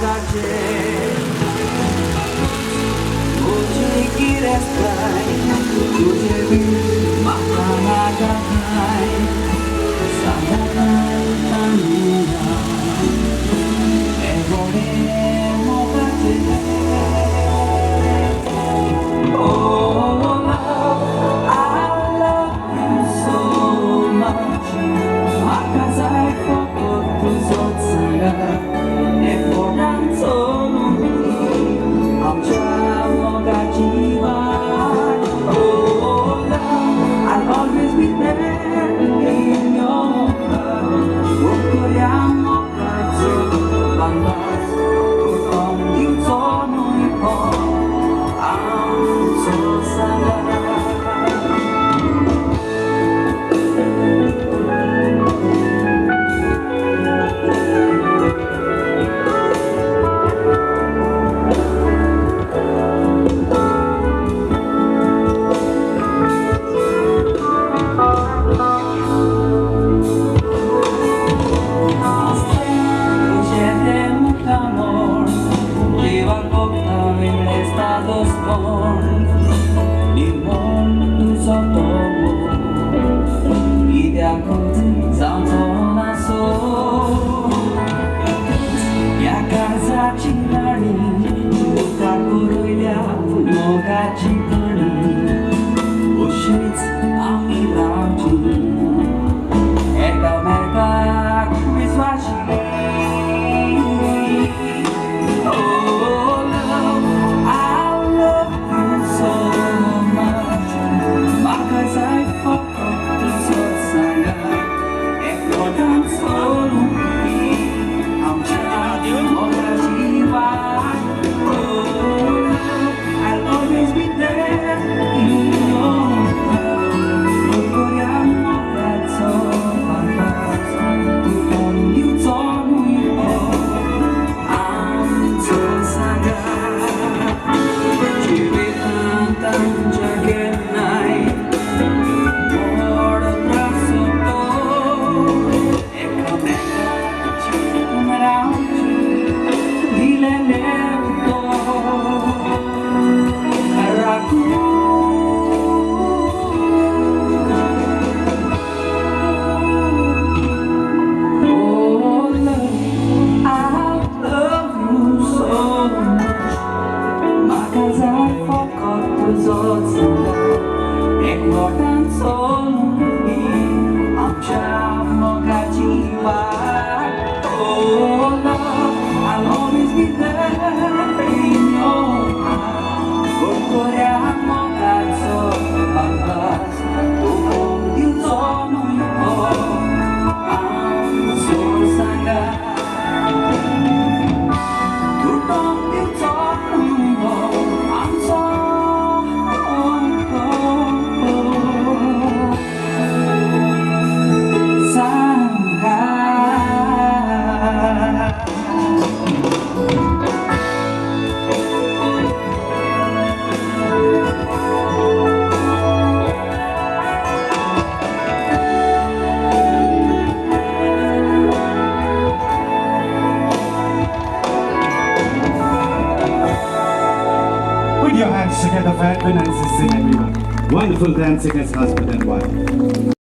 मुझे गिरफ्तार तुझे भी माना जाए साधारण तानुरा every मोकाचे Oh love, I love you so much Because I forgot to zotsanga Eforan sonu I'll always be there in your love. Wokoyamo kaitsu bandas Utong intono ipo Ang so sana Put your hands together for Edwin and Cecile, everyone. Wonderful dancing as husband and wife.